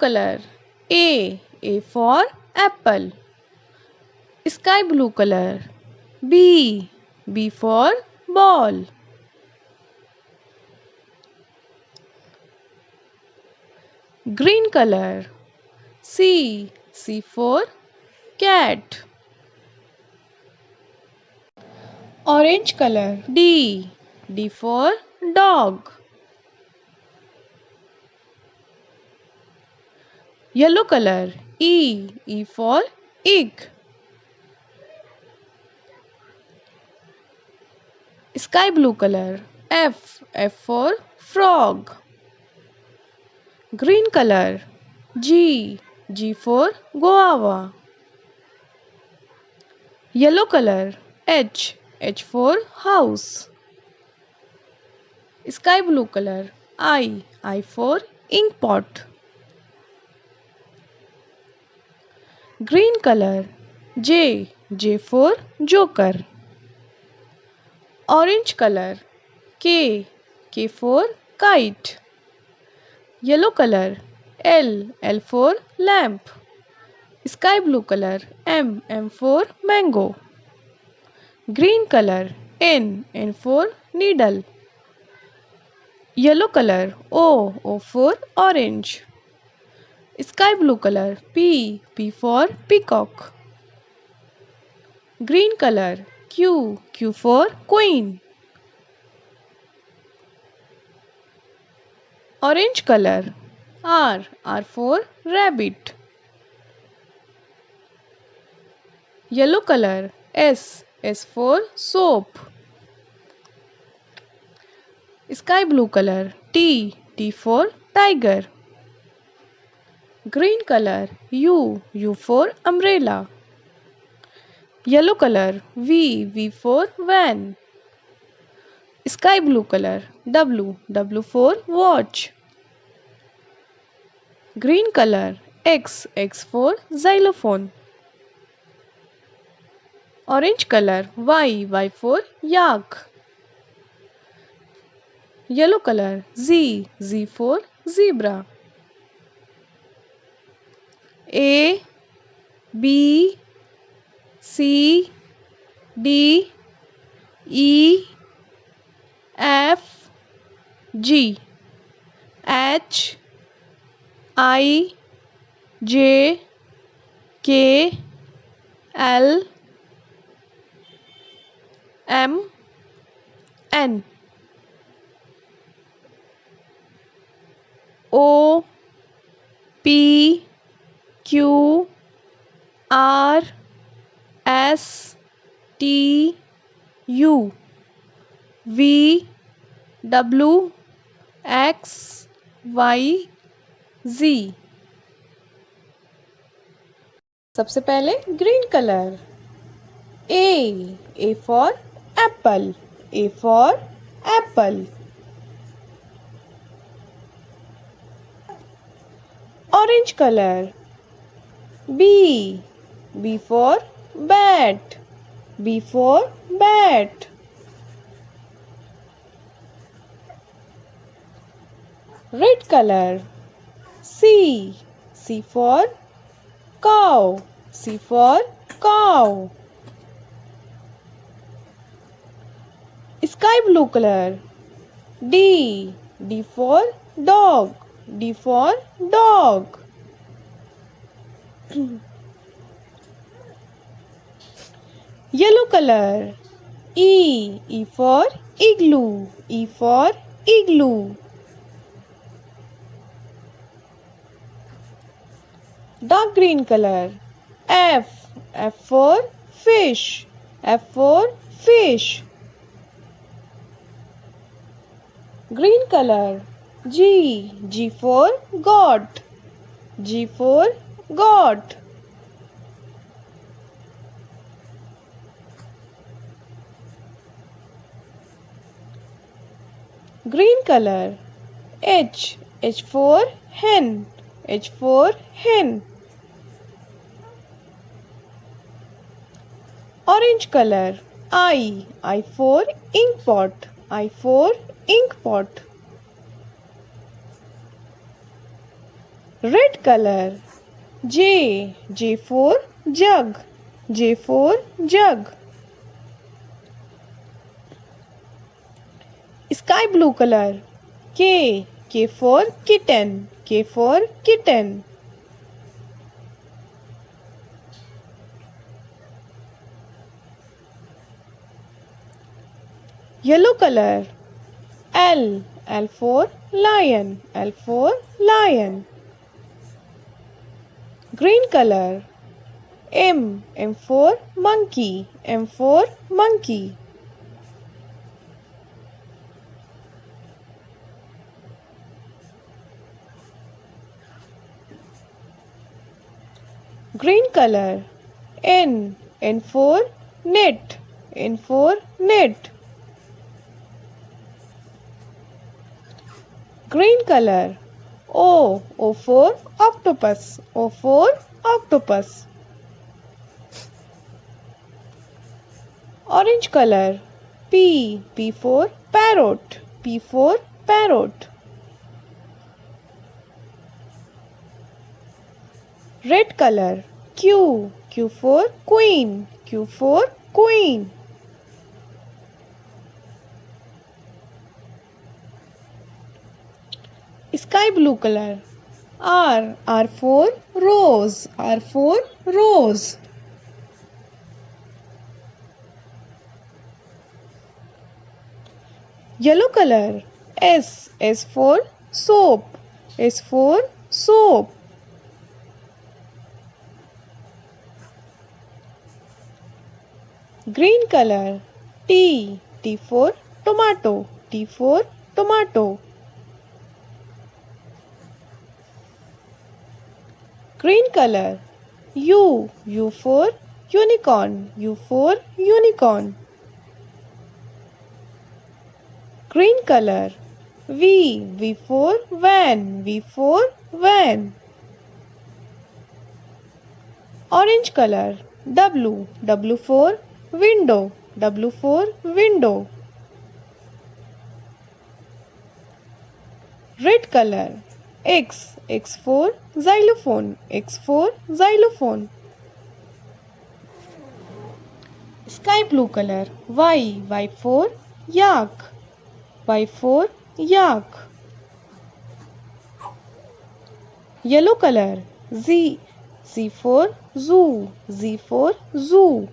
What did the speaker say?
color. A for apple. Sky blue color. B for ball. Green color. C for cat. Orange color. D for dog. Yellow color. E for egg. Sky blue color. F for frog. Green color. G for guava. Yellow color. H for house. Sky blue color. I for ink pot. Green color. J for joker. Orange color. K for kite. Yellow color. L for lamp. Sky blue color. M for mango. Green color. N for needle. Yellow color. O for orange. Sky blue color. P for peacock. Green color. Q for queen. Orange color. R for rabbit. Yellow color. S for soap. Sky blue color. T for tiger. Green color. U for umbrella. Yellow color. V for van. Sky blue color. W for watch. Green color. X for xylophone. Orange color. Y for yak. Yellow color. Z for zebra. A B C D E F G H I J K L M N O P Q R S T U V W X Y Z। सबसे पहले green colour. A for apple. A for apple. Orange color. B for bat. B for bat. Red color. C for cow. C for cow. Sky blue color. D for dog. D for dog. Yellow color. E for igloo. E for igloo. Dark green color. F for fish. F for fish. Green color. G for goat. G for goat. Green color. H for hen. H for hen. Orange color. I for ink pot. I for ink pot. Red color. J for jug. J for jug. Sky blue color. K for kitten. K for kitten. Yellow color. L for lion. L for lion. Green color. M for monkey. M for monkey. Green color. N for net. N for net. Green color. O for octopus. O for octopus. Orange color. P for parrot. P for parrot. Red color. Q for queen. Q for queen. Sky blue color. R for rose. R for rose. Yellow color. S for soap. S for soap. Green color. T for tomato. T for tomato. Green color. U for unicorn. U for unicorn. Green color. V for van. V for van. Orange color. W for window. W for window. Red color. X for xylophone. X for xylophone. Sky blue color. Y for yak. Y for yak. Yellow color. Z for zoo. Z for zoo.